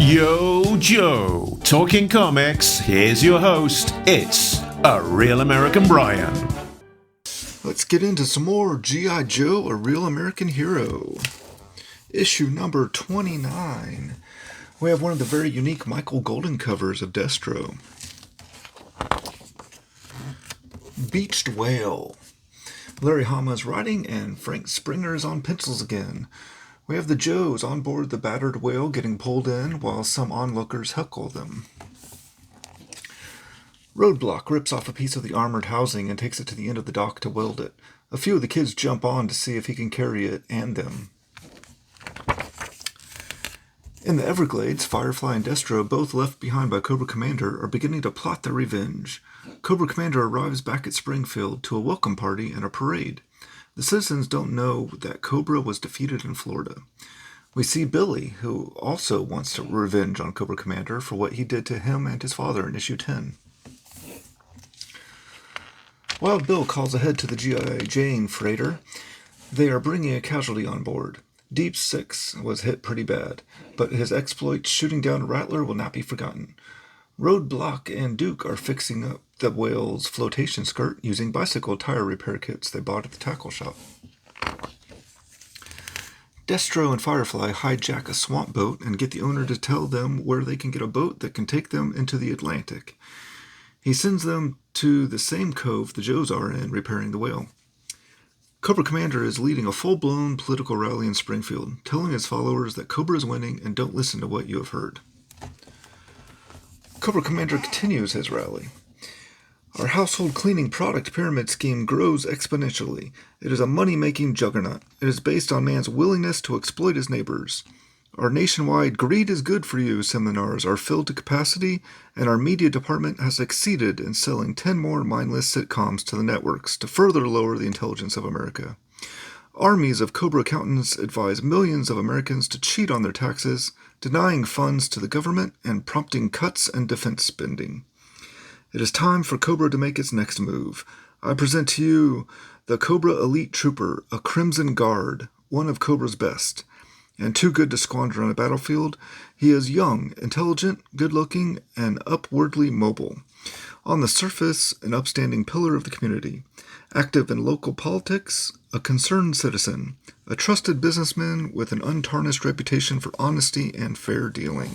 Yo, Joe, talking comics. Here's your host. It's A Real American Brian. Let's get into some more G.I. Joe, A Real American Hero. Issue number 29. We have one of the very unique Michael Golden covers of Destro. Beached Whale. Larry Hama is writing and Frank Springer is on pencils again. We have the Joes on board the battered whale getting pulled in while some onlookers heckle them. Roadblock rips off a piece of the armored housing and takes it to the end of the dock to weld it. A few of the kids jump on to see if he can carry it and them. In the Everglades, Firefly and Destro, both left behind by Cobra Commander, are beginning to plot their revenge. Cobra Commander arrives back at Springfield to a welcome party and a parade. The citizens don't know that Cobra was defeated in Florida. We see Billy, who also wants to revenge on Cobra Commander for what he did to him and his father in issue 10. Wild Bill calls ahead to the G.I. Jane freighter. They are bringing a casualty on board. Deep Six was hit pretty bad, but his exploits shooting down Rattler will not be forgotten. Roadblock and Duke are fixing up the whale's flotation skirt using bicycle tire repair kits they bought at the tackle shop. Destro and Firefly hijack a swamp boat and get the owner to tell them where they can get a boat that can take them into the Atlantic. He sends them to the same cove the Joes are in, repairing the whale. Cobra Commander is leading a full-blown political rally in Springfield, telling his followers that Cobra is winning and don't listen to what you have heard. Cobra Commander continues his rally. Our household cleaning product pyramid scheme grows exponentially. It is a money-making juggernaut. It is based on man's willingness to exploit his neighbors. Our nationwide Greed is Good for You seminars are filled to capacity, and our media department has succeeded in selling 10 more mindless sitcoms to the networks to further lower the intelligence of America. Armies of Cobra accountants advise millions of Americans to cheat on their taxes, denying funds to the government and prompting cuts and defense spending. It is time for Cobra to make its next move. I present to you the Cobra Elite Trooper, a Crimson Guard, one of Cobra's best. And too good to squander on a battlefield, he is young, intelligent, good-looking, and upwardly mobile. On the surface, an upstanding pillar of the community. Active in local politics, a concerned citizen. A trusted businessman with an untarnished reputation for honesty and fair dealing.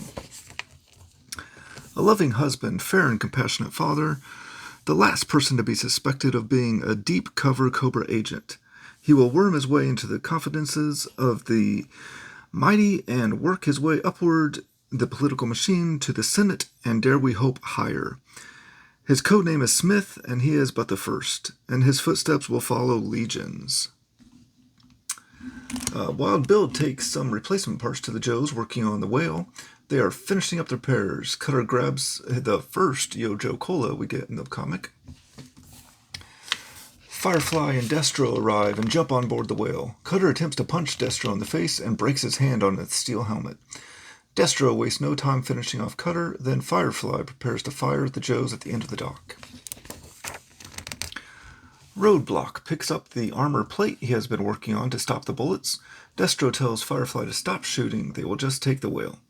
A loving husband, fair and compassionate father. The last person to be suspected of being a deep-cover Cobra agent. He will worm his way into the confidences of the mighty and work his way upward the political machine to the Senate and dare we hope higher. His codename is Smith, and he is but the first, and his footsteps will follow legions. Wild Bill takes some replacement parts to the Joes working on the whale. They are finishing up the repairs. Cutter grabs the first Yo-Jo Cola we get in the comic. Firefly and Destro arrive and jump on board the whale. Cutter attempts to punch Destro in the face and breaks his hand on its steel helmet. Destro wastes no time finishing off Cutter, then Firefly prepares to fire at the Joes at the end of the dock. Roadblock picks up the armor plate he has been working on to stop the bullets. Destro tells Firefly to stop shooting, they will just take the whale.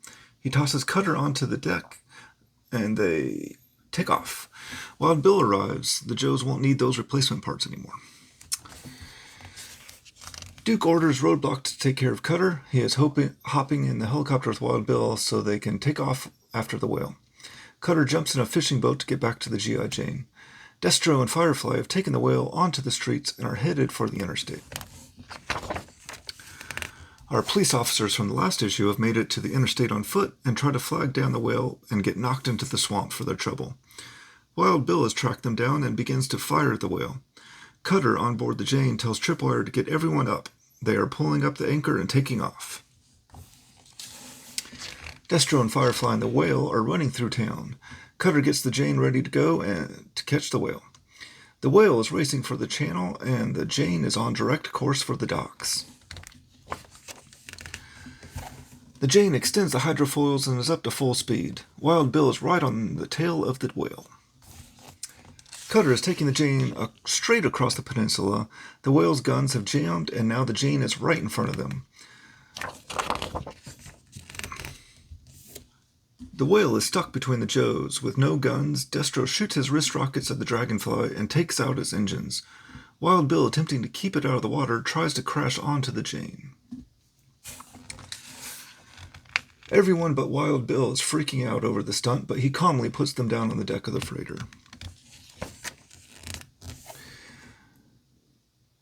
He tosses Cutter onto the deck, and they take off. Wild Bill arrives. The Joes won't need those replacement parts anymore. Duke orders Roadblock to take care of Cutter. He is hopping in the helicopter with Wild Bill so they can take off after the whale. Cutter jumps in a fishing boat to get back to the G.I. Jane. Destro and Firefly have taken the whale onto the streets and are headed for the interstate. Our police officers from the last issue have made it to the interstate on foot and try to flag down the whale and get knocked into the swamp for their trouble. Wild Bill has tracked them down and begins to fire at the whale. Cutter on board the Jane tells Tripwire to get everyone up. They are pulling up the anchor and taking off. Destro and Firefly and the whale are running through town. Cutter gets the Jane ready to go and to catch the whale. The whale is racing for the channel and the Jane is on direct course for the docks. The Jane extends the hydrofoils and is up to full speed. Wild Bill is right on the tail of the whale. Cutter is taking the Jane straight across the peninsula. The whale's guns have jammed, and now the Jane is right in front of them. The whale is stuck between the Joes. With no guns, Destro shoots his wrist rockets at the dragonfly and takes out its engines. Wild Bill, attempting to keep it out of the water, tries to crash onto the Jane. Everyone but Wild Bill is freaking out over the stunt, but he calmly puts them down on the deck of the freighter.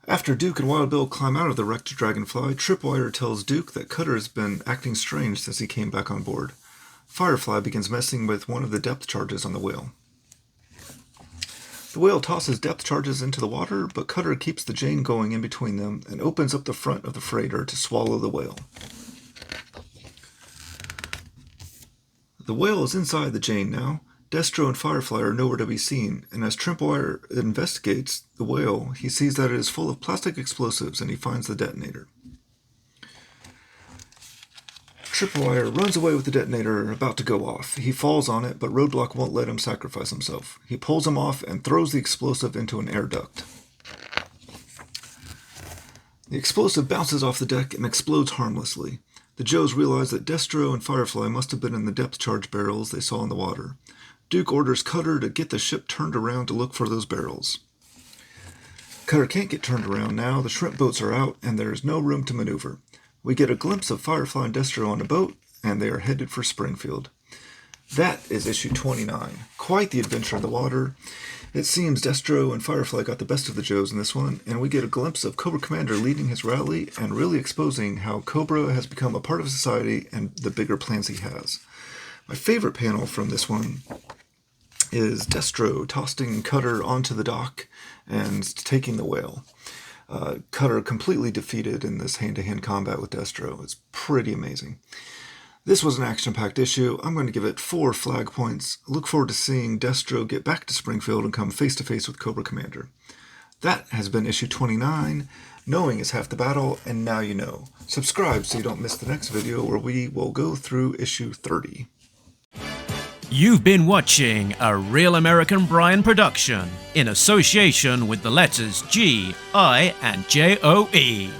After Duke and Wild Bill climb out of the wrecked dragonfly, Tripwire tells Duke that Cutter has been acting strange since he came back on board. Firefly begins messing with one of the depth charges on the whale. The whale tosses depth charges into the water, but Cutter keeps the Jane going in between them and opens up the front of the freighter to swallow the whale. The whale is inside the Jane now. Destro and Firefly are nowhere to be seen, and as Tripwire investigates the whale, he sees that it is full of plastic explosives and he finds the detonator. Tripwire runs away with the detonator about to go off. He falls on it, but Roadblock won't let him sacrifice himself. He pulls him off and throws the explosive into an air duct. The explosive bounces off the deck and explodes harmlessly. The Joes realize that Destro and Firefly must have been in the depth charge barrels they saw in the water. Duke orders Cutter to get the ship turned around to look for those barrels. Cutter can't get turned around now. The shrimp boats are out and there is no room to maneuver. We get a glimpse of Firefly and Destro on a boat, and they are headed for Springfield. That is issue 29. Quite the adventure in the water. It seems Destro and Firefly got the best of the Joes in this one, and we get a glimpse of Cobra Commander leading his rally and really exposing how Cobra has become a part of society and the bigger plans he has. My favorite panel from this one is Destro tossing Cutter onto the dock and taking the whale. Cutter completely defeated in this hand-to-hand combat with Destro. It's pretty amazing. This was an action-packed issue. I'm going to give it 4 flag points. I look forward to seeing Destro get back to Springfield and come face-to-face with Cobra Commander. That has been issue 29. Knowing is half the battle, and now you know. Subscribe so you don't miss the next video where we will go through issue 30. You've been watching a Real American Brian production in association with the letters G, I, and JOE.